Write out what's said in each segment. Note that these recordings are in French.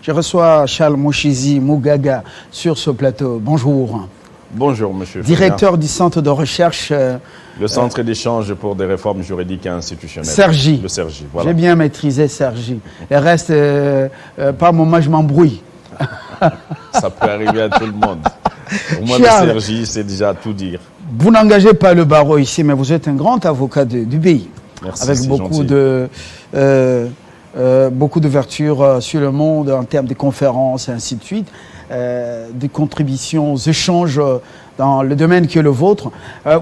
Je reçois Charles Moshizi Mougaga sur ce plateau. Bonjour. Bonjour, monsieur. Directeur du centre de recherche. Le centre d'échange pour des réformes juridiques et institutionnelles. Sergi. Le Sergi, voilà. J'ai bien maîtrisé Sergi. Le reste, par moment, je m'embrouille. Ça peut arriver à tout le monde. Pour moi, Charles, le Sergi, c'est déjà tout dire. Vous n'engagez pas le barreau ici, mais vous êtes un grand avocat du pays. Merci, avec beaucoup d'ouverture sur le monde en termes de conférences et ainsi de suite, des contributions, des échanges dans le domaine qui est le vôtre.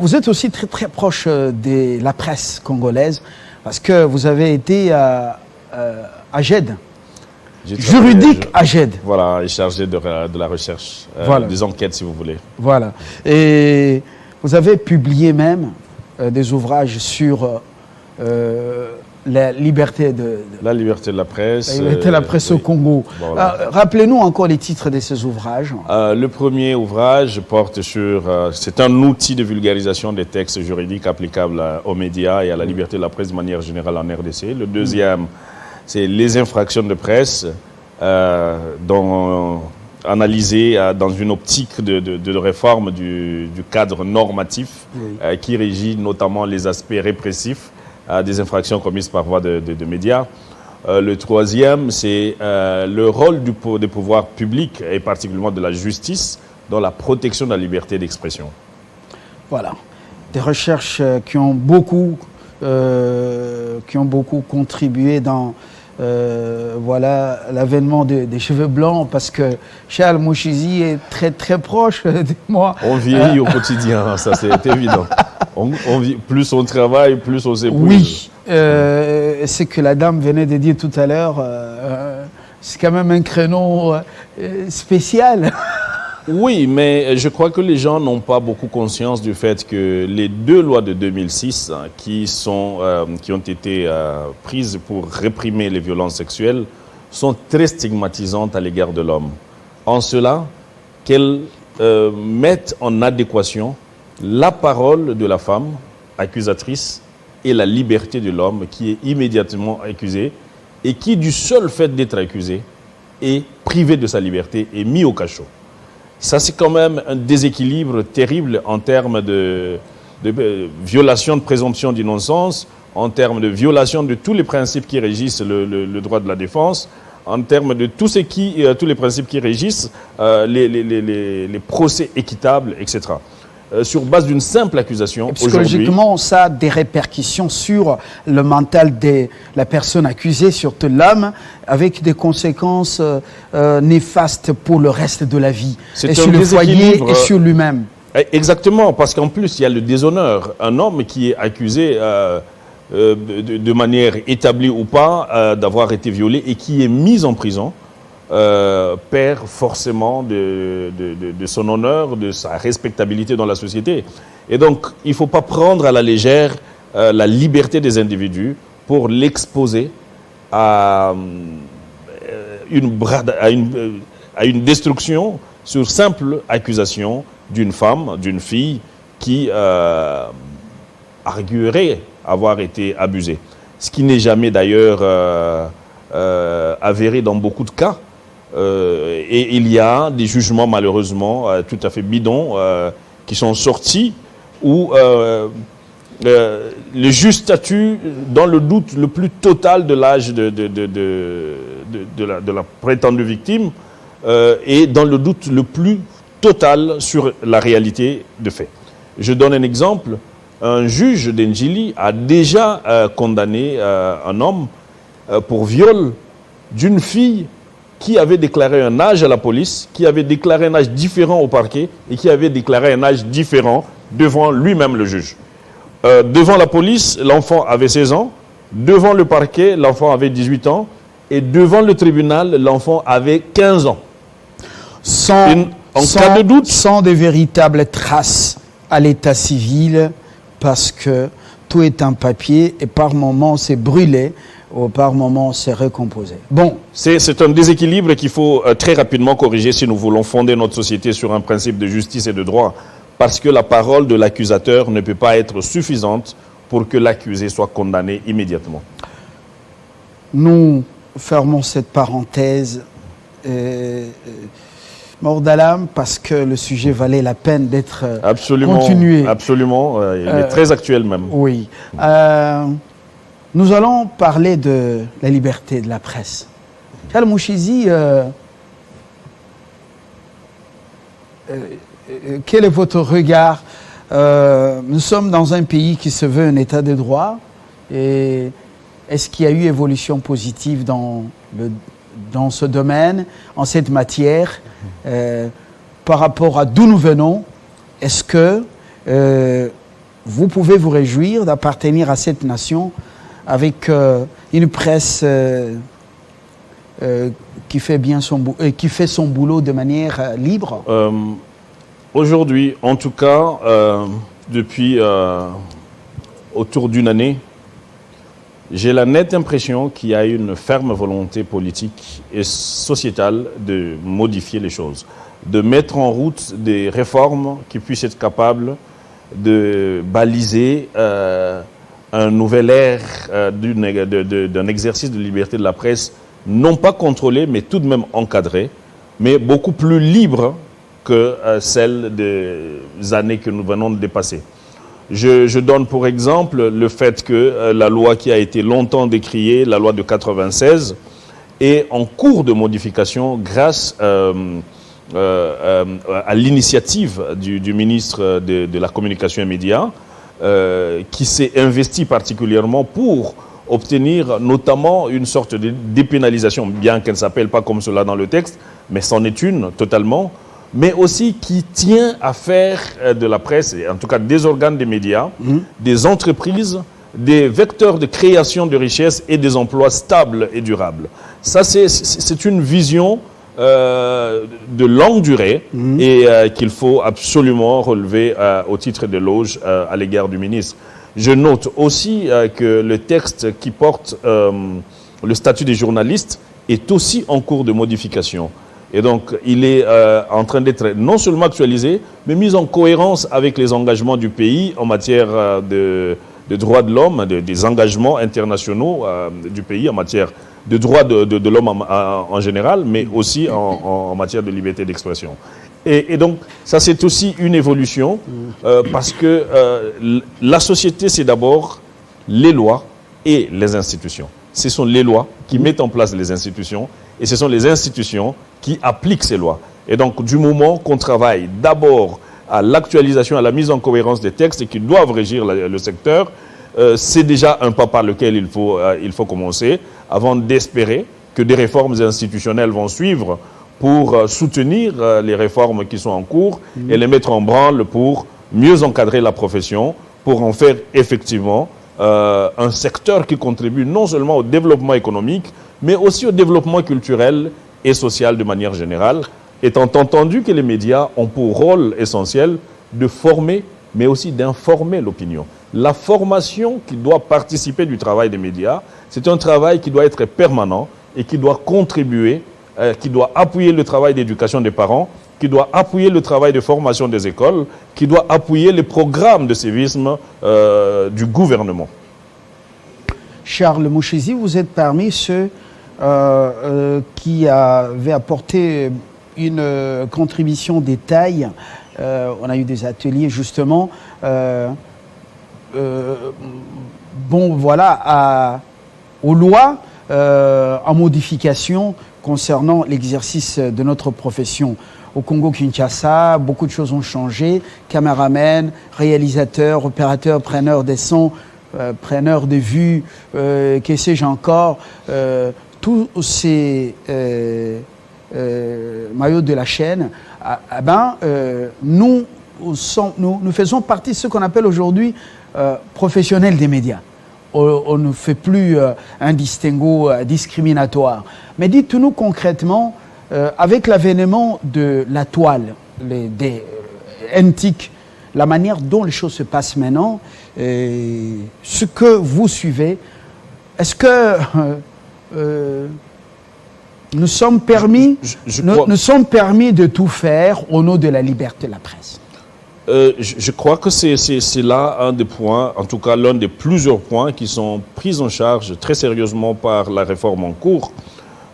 Vous êtes aussi très très proche de la presse congolaise parce que vous avez été à GED. Juridique à GED. Voilà, et chargé de la recherche, voilà. Des enquêtes si vous voulez. Voilà. Et vous avez publié même des ouvrages sur la liberté de la liberté de la presse. La liberté de la presse au Congo. Voilà. Rappelez-nous encore les titres de ces ouvrages. Le premier ouvrage porte sur... c'est un outil de vulgarisation des textes juridiques applicables aux médias et à la liberté de la presse de manière générale en RDC. Le deuxième, c'est les infractions de presse, analysées dans une optique de réforme du cadre normatif qui régit notamment les aspects répressifs des infractions commises par voie de médias. Le troisième, c'est le rôle des pouvoirs publics et particulièrement de la justice dans la protection de la liberté d'expression. Voilà. Des recherches qui ont beaucoup contribué dans voilà, l'avènement des cheveux blancs, parce que Charles Moshizi est très très proche de moi. On vieillit au quotidien, ça c'est évident. Plus on travaille, plus on s'épouse. Oui, c'est que la dame venait de dire tout à l'heure, c'est quand même un créneau spécial. Oui, mais je crois que les gens n'ont pas beaucoup conscience du fait que les deux lois de 2006 qui ont été prises pour réprimer les violences sexuelles sont très stigmatisantes à l'égard de l'homme. En cela, qu'elles mettent en adéquation la parole de la femme accusatrice et la liberté de l'homme qui est immédiatement accusé et qui, du seul fait d'être accusé, est privé de sa liberté et mis au cachot. Ça, c'est quand même un déséquilibre terrible en termes de violation de présomption d'innocence, en termes de violation de tous les principes qui régissent le droit de la défense, en termes de tous les principes qui régissent les procès équitables, etc. Sur base d'une simple accusation. Psychologiquement, ça a des répercussions sur le mental de la personne accusée, surtout l'homme, avec des conséquences néfastes pour le reste de la vie, et sur le foyer et sur lui-même. Exactement, parce qu'en plus, il y a le déshonneur. Un homme qui est accusé de manière établie ou pas d'avoir été violé et qui est mis en prison, perd forcément de son honneur, de sa respectabilité dans la société. Et donc, il ne faut pas prendre à la légère la liberté des individus pour l'exposer à une destruction sur simple accusation d'une femme, d'une fille qui arguerait avoir été abusée. Ce qui n'est jamais d'ailleurs avéré dans beaucoup de cas. Et il y a des jugements malheureusement tout à fait bidons qui sont sortis où le juge statue dans le doute le plus total de l'âge de la prétendue victime et dans le doute le plus total sur la réalité de fait. Je donne un exemple. Un juge d'Ndjili a déjà condamné un homme pour viol d'une fille qui avait déclaré un âge à la police, qui avait déclaré un âge différent au parquet et qui avait déclaré un âge différent devant lui-même le juge. Devant la police, l'enfant avait 16 ans, devant le parquet, l'enfant avait 18 ans et devant le tribunal, l'enfant avait 15 ans. Cas de doute, sans de véritables traces à l'état civil, parce que tout est un papier et par moments c'est brûlé, ou par moments c'est recomposé. Bon. C'est un déséquilibre qu'il faut très rapidement corriger si nous voulons fonder notre société sur un principe de justice et de droit, parce que la parole de l'accusateur ne peut pas être suffisante pour que l'accusé soit condamné immédiatement. Nous fermons cette parenthèse mort d'âme parce que le sujet valait la peine d'être continué. Absolument, il est très actuel même. Oui. Nous allons parler de la liberté de la presse. Charles Mouchizi, quel est votre regard? Nous sommes dans un pays qui se veut un état de droit. Et est-ce qu'il y a eu évolution positive dans ce domaine, en cette matière, par rapport à d'où nous venons? Est-ce que vous pouvez vous réjouir d'appartenir à cette nation avec une presse qui fait son boulot de manière libre? Aujourd'hui, en tout cas, depuis autour d'une année, j'ai la nette impression qu'il y a une ferme volonté politique et sociétale de modifier les choses, de mettre en route des réformes qui puissent être capables de baliser un nouvel ère d'un exercice de liberté de la presse, non pas contrôlé, mais tout de même encadré, mais beaucoup plus libre que celle des années que nous venons de dépasser. Je donne pour exemple le fait que la loi qui a été longtemps décriée, la loi de 96, est en cours de modification grâce à l'initiative du ministre de la Communication et Médias, qui s'est investi particulièrement pour obtenir notamment une sorte de dépénalisation, bien qu'elle ne s'appelle pas comme cela dans le texte, mais c'en est une totalement, mais aussi qui tient à faire de la presse, et en tout cas des organes des médias, des entreprises, des vecteurs de création de richesses et des emplois stables et durables. Ça, c'est une vision de longue durée et qu'il faut absolument relever au titre d'éloge à l'égard du ministre. Je note aussi que le texte qui porte le statut des journalistes est aussi en cours de modification. Et donc, il est en train d'être non seulement actualisé, mais mis en cohérence avec les engagements du pays en matière de droits de l'homme, des engagements internationaux du pays en matière de droits de l'homme en général, mais aussi en matière de liberté d'expression. Et donc, ça c'est aussi une évolution, parce que la société, c'est d'abord les lois et les institutions. Ce sont les lois qui mettent en place les institutions, et ce sont les institutions qui appliquent ces lois. Et donc, du moment qu'on travaille d'abord à l'actualisation, à la mise en cohérence des textes et qui doivent régir le secteur, c'est déjà un pas par lequel il faut commencer, avant d'espérer que des réformes institutionnelles vont suivre pour soutenir les réformes qui sont en cours et les mettre en branle pour mieux encadrer la profession, pour en faire effectivement un secteur qui contribue non seulement au développement économique, mais aussi au développement culturel et social de manière générale, étant entendu que les médias ont pour rôle essentiel de former, mais aussi d'informer l'opinion. La formation qui doit participer du travail des médias, c'est un travail qui doit être permanent et qui doit contribuer, qui doit appuyer le travail d'éducation des parents, qui doit appuyer le travail de formation des écoles, qui doit appuyer les programmes de civisme du gouvernement. Charles Mouchizi, vous êtes parmi ceux qui avaient apporté une contribution des tailles. On a eu des ateliers justement. Bon, voilà, aux lois en modification concernant l'exercice de notre profession. Au Congo-Kinshasa, beaucoup de choses ont changé. Caméraman, réalisateur, opérateur, preneur des sons, preneur de vues, que sais-je encore. Tous ces maillots de la chaîne, nous faisons partie de ce qu'on appelle aujourd'hui professionnels des médias. On ne fait plus un distinguo discriminatoire. Mais dites-nous concrètement, avec l'avènement de la toile, des NTIC, la manière dont les choses se passent maintenant, ce que vous suivez, est-ce que nous sommes permis, nous sommes permis de tout faire au nom de la liberté de la presse? Je crois que c'est là un des points, en tout cas l'un des plusieurs points qui sont pris en charge très sérieusement par la réforme en cours.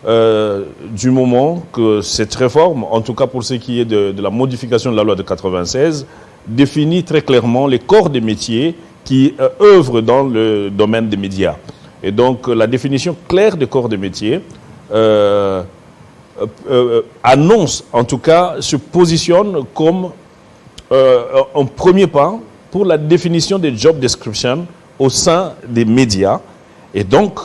du moment que cette réforme, en tout cas pour ce qui est de la modification de la loi de 96, définit très clairement les corps des métiers qui œuvrent dans le domaine des médias. Et donc la définition claire des corps des métiers annonce, en tout cas, se positionne comme un premier pas pour la définition des job descriptions au sein des médias et donc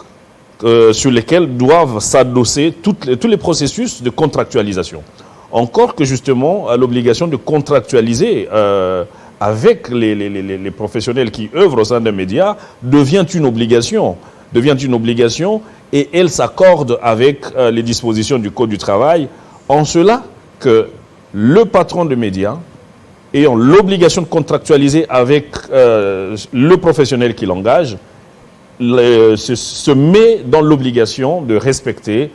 sur lesquels doivent s'adosser tous les processus de contractualisation. Encore que justement l'obligation de contractualiser avec les professionnels qui œuvrent au sein d'un média devient une obligation et elle s'accorde avec les dispositions du Code du travail, en cela que le patron de médias ayant l'obligation de contractualiser avec le professionnel qui l'engage, se met dans l'obligation de respecter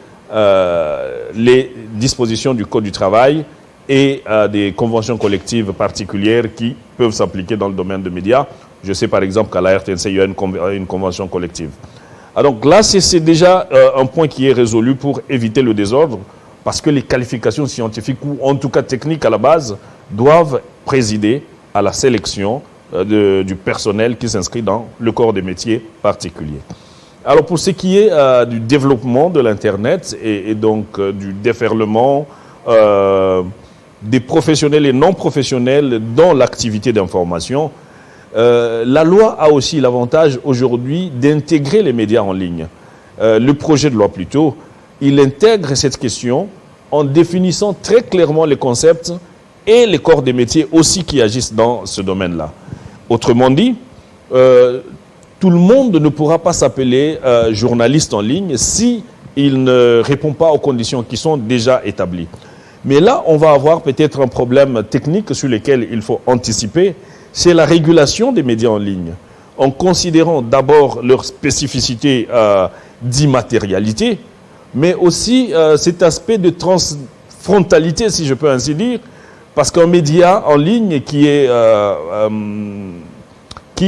les dispositions du Code du travail et des conventions collectives particulières qui peuvent s'appliquer dans le domaine des médias. Je sais par exemple qu'à la RTNC, il y a une convention collective. Donc là, c'est déjà un point qui est résolu pour éviter le désordre, parce que les qualifications scientifiques, ou en tout cas techniques à la base, doivent présider à la sélection du personnel qui s'inscrit dans le corps des métiers particuliers. Alors pour ce qui est du développement de l'Internet et donc du déferlement des professionnels et non professionnels dans l'activité d'information, la loi a aussi l'avantage aujourd'hui d'intégrer les médias en ligne. Le projet de loi plutôt, il intègre cette question en définissant très clairement les concepts et les corps des métiers aussi qui agissent dans ce domaine-là. Autrement dit, tout le monde ne pourra pas s'appeler journaliste en ligne si il ne répond pas aux conditions qui sont déjà établies. Mais là, on va avoir peut-être un problème technique sur lequel il faut anticiper, c'est la régulation des médias en ligne, en considérant d'abord leur spécificité d'immatérialité, mais aussi cet aspect de transfrontalité, si je peux ainsi dire, parce qu'un média en ligne qui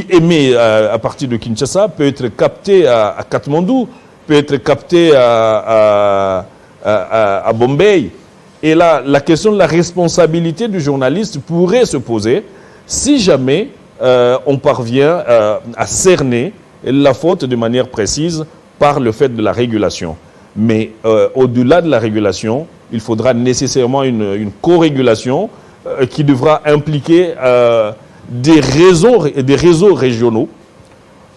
émet à partir de Kinshasa peut être capté à Katmandou, peut être capté à Bombay. Et là, la question de la responsabilité du journaliste pourrait se poser si jamais on parvient à cerner la faute de manière précise par le fait de la régulation. Mais au-delà de la régulation, il faudra nécessairement une co-régulation qui devra impliquer des réseaux régionaux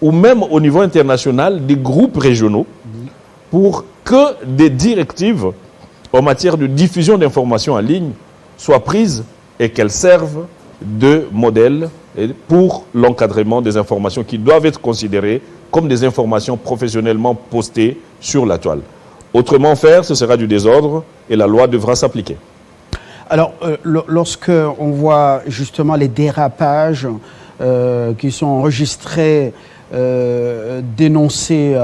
ou même au niveau international des groupes régionaux pour que des directives en matière de diffusion d'informations en ligne soient prises et qu'elles servent de modèle pour l'encadrement des informations qui doivent être considérées comme des informations professionnellement postées sur la toile. Autrement faire, ce sera du désordre et la loi devra s'appliquer. Alors, lorsque on voit justement les dérapages qui sont enregistrés, dénoncés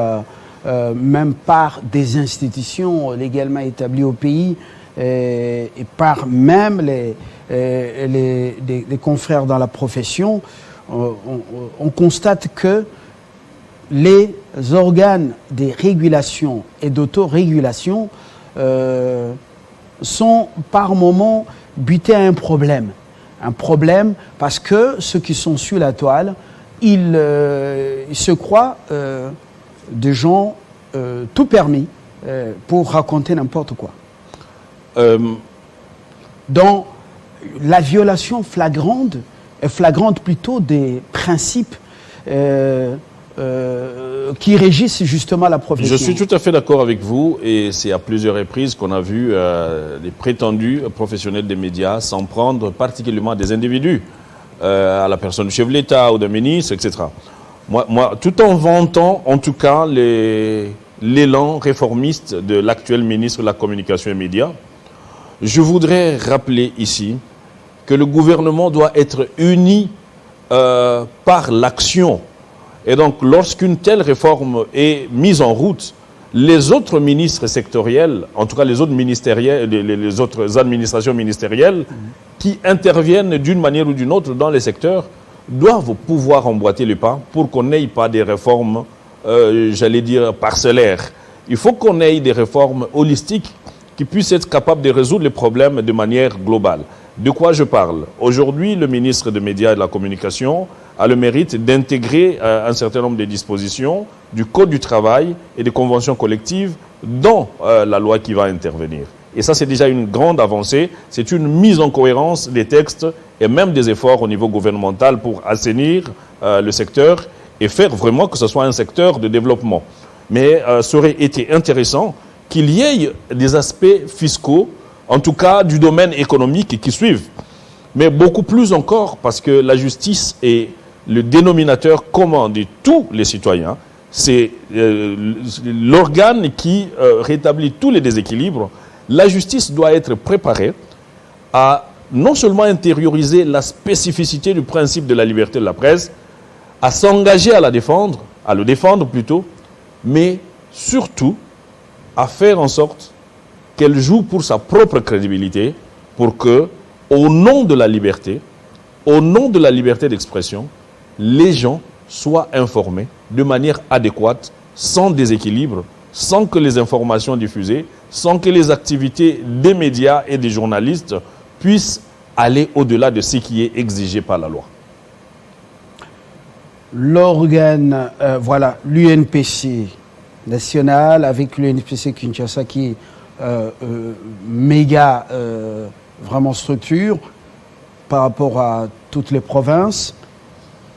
même par des institutions légalement établies au pays et par même les confrères dans la profession, on constate que les organes des régulations et d'autorégulation sont par moments butés à un problème. Un problème parce que ceux qui sont sur la toile, ils se croient des gens tout permis pour raconter n'importe quoi. Dans la violation flagrante plutôt des principes qui régissent justement la profession. Je suis tout à fait d'accord avec vous et c'est à plusieurs reprises qu'on a vu les prétendus professionnels des médias s'en prendre particulièrement à des individus, à la personne du chef de l'État ou d'un ministre, etc. Moi, tout en vantant en tout cas l'élan réformiste de l'actuel ministre de la Communication et des Médias, je voudrais rappeler ici que le gouvernement doit être uni par l'action. Et donc, lorsqu'une telle réforme est mise en route, les autres ministres sectoriels, en tout cas les autres ministériels, les autres administrations ministérielles qui interviennent d'une manière ou d'une autre dans les secteurs, doivent pouvoir emboîter le pas pour qu'on n'ait pas des réformes, j'allais dire, parcellaires, Il faut qu'on ait des réformes holistiques qui puissent être capables de résoudre les problèmes de manière globale. De quoi je parle? Aujourd'hui, le ministre des Médias et de la Communication a le mérite d'intégrer un certain nombre de dispositions du Code du travail et des conventions collectives dans la loi qui va intervenir. Et ça, c'est déjà une grande avancée. C'est une mise en cohérence des textes et même des efforts au niveau gouvernemental pour assainir le secteur et faire vraiment que ce soit un secteur de développement. Mais ça aurait été intéressant qu'il y ait des aspects fiscaux, en tout cas du domaine économique, qui suivent. Mais beaucoup plus encore, parce que la justice est le dénominateur commun de tous les citoyens. C'est l'organe qui rétablit tous les déséquilibres. La justice doit être préparée à non seulement intérioriser la spécificité du principe de la liberté de la presse, à s'engager à la défendre, à le défendre plutôt, mais surtout à faire en sorte qu'elle joue pour sa propre crédibilité, pour que, au nom de la liberté, au nom de la liberté d'expression, les gens soient informés de manière adéquate, sans déséquilibre, sans que les informations diffusées, sans que les activités des médias et des journalistes puissent aller au-delà de ce qui est exigé par la loi. L'organe, voilà, l'UNPC national avec l'UNPC Kinshasa qui est méga vraiment structure par rapport à toutes les provinces.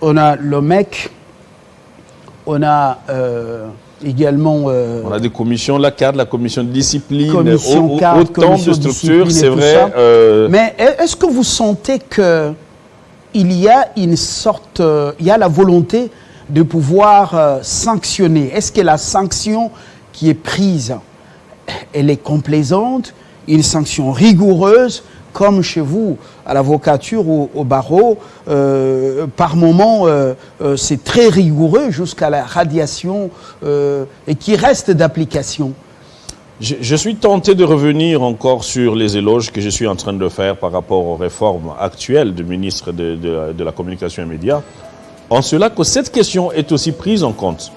On a l'OMEC, on a également... on a des commissions, la CAD, la commission de discipline, commission CAD, autant de structures, c'est vrai. Mais est-ce que vous sentez qu'il y a une sorte... il y a la volonté de pouvoir sanctionner? Est-ce que la sanction qui est prise, elle est complaisante, une sanction rigoureuse, comme chez vous, à l'avocature ou au barreau, par moment, c'est très rigoureux jusqu'à la radiation et qui reste d'application? Je suis tenté de revenir encore sur les éloges que je suis en train de faire par rapport aux réformes actuelles du ministre de la Communication et Médias, en cela que cette question est aussi prise en compte.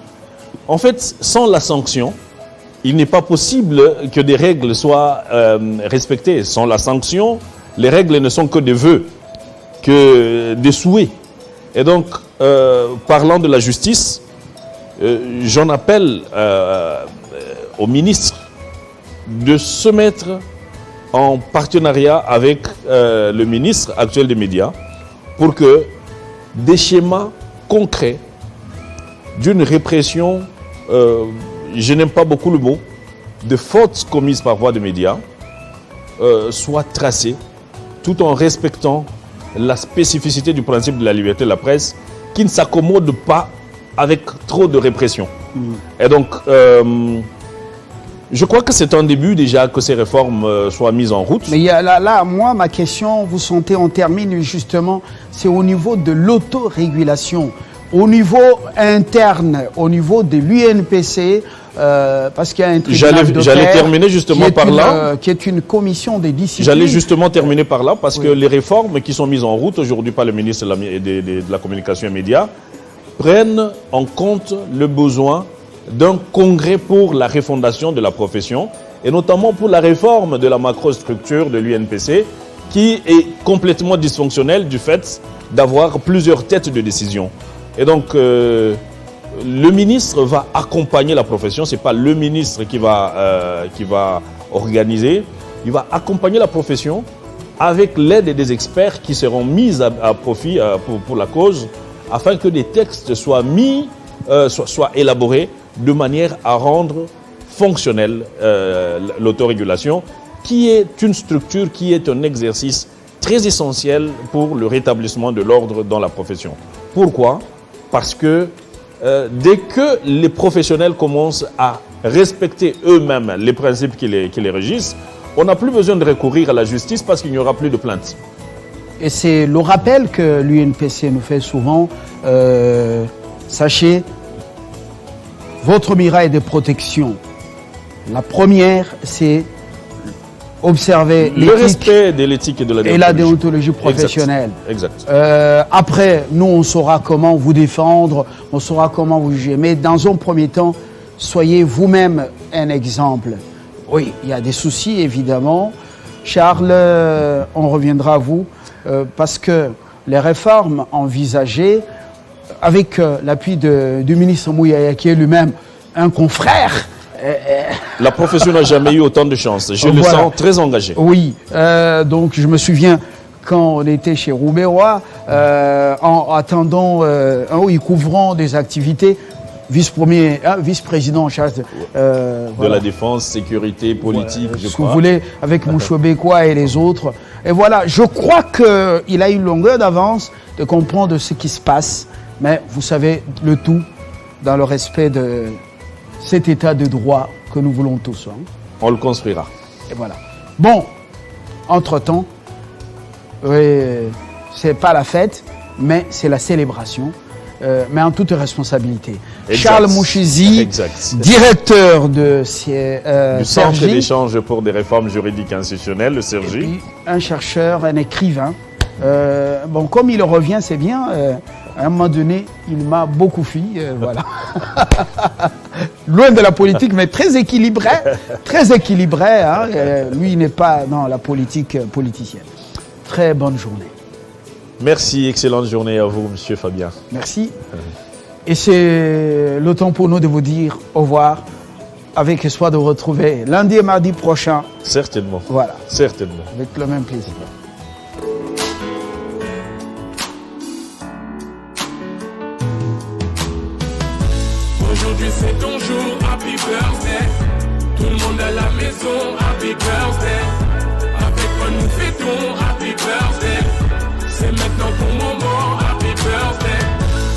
En fait, sans la sanction, il n'est pas possible que des règles soient respectées. Sans la sanction, les règles ne sont que des vœux, que des souhaits. Et donc, parlant de la justice, j'en appelle au ministre de se mettre en partenariat avec le ministre actuel des médias pour que des schémas concrets d'une répression, je n'aime pas beaucoup le mot, de fautes commises par voie de médias, soient tracés tout en respectant la spécificité du principe de la liberté de la presse qui ne s'accommode pas avec trop de répression. Et donc, je crois que c'est un début déjà que ces réformes soient mises en route. Mais il y a là, moi, ma question, vous sentez, on termine justement, c'est au niveau de l'autorégulation, au niveau interne, au niveau de l'UNPC, parce qu'il y a un tribunal de J'allais terminer justement par là. Qui est une commission des disciplines. J'allais justement terminer par là, parce que les réformes qui sont mises en route aujourd'hui par le ministre de la Communication et Médias prennent en compte le besoin d'un congrès pour la refondation de la profession, et notamment pour la réforme de la macrostructure de l'UNPC, qui est complètement dysfonctionnelle du fait d'avoir plusieurs têtes de décision. Et donc, le ministre va accompagner la profession, ce n'est pas le ministre qui va organiser, il va accompagner la profession avec l'aide des experts qui seront mis à profit pour la cause, afin que des textes soient élaborés de manière à rendre fonctionnelle l'autorégulation, qui est une structure, qui est un exercice très essentiel pour le rétablissement de l'ordre dans la profession. Pourquoi? Parce que dès que les professionnels commencent à respecter eux-mêmes les principes qui les régissent, on n'a plus besoin de recourir à la justice parce qu'il n'y aura plus de plaintes. Et c'est le rappel que l'UNPC nous fait souvent. Sachez, votre miraille de protection, la première, c'est observer le respect de l'éthique et la déontologie professionnelle. Exact. Après, nous, on saura comment vous défendre, on saura comment vous juger. Mais dans un premier temps, soyez vous-même un exemple. Oui, il y a des soucis, évidemment. Charles, on reviendra à vous, parce que les réformes envisagées, avec l'appui du ministre Mouyaya, qui est lui-même un confrère. La profession n'a jamais eu autant de chance. Je le sens très engagé. Oui, donc je me souviens quand on était chez Roubaix-Roy, en attendant, y couvrant des activités, vice-président en charge de la défense, sécurité, politique, je crois. Vous voulez, avec Mouchobekwa et les autres. Et voilà, je crois qu'il a une longueur d'avance de comprendre ce qui se passe. Mais vous savez, le tout dans le respect de cet état de droit que nous voulons tous. Hein. On le construira. Et voilà. Bon, entre-temps, c'est pas la fête, mais c'est la célébration. Mais en toute responsabilité. Exact. Charles Mouchizi, directeur du Centre d'échange pour des réformes juridiques institutionnelles, le CERJ. Un chercheur, un écrivain. Bon, comme il revient, c'est bien. À un moment donné, il m'a beaucoup fui. Voilà. Loin de la politique, mais très équilibré. Très équilibré. Hein, lui, il n'est pas dans la politique politicienne. Très bonne journée. Merci, excellente journée à vous, Monsieur Fabien. Merci. Et c'est le temps pour nous de vous dire au revoir, avec espoir de vous retrouver lundi et mardi prochain. Certainement. Voilà. Certainement. Avec le même plaisir. Aujourd'hui c'est ton jour, happy birthday. Tout le monde à la maison, happy birthday.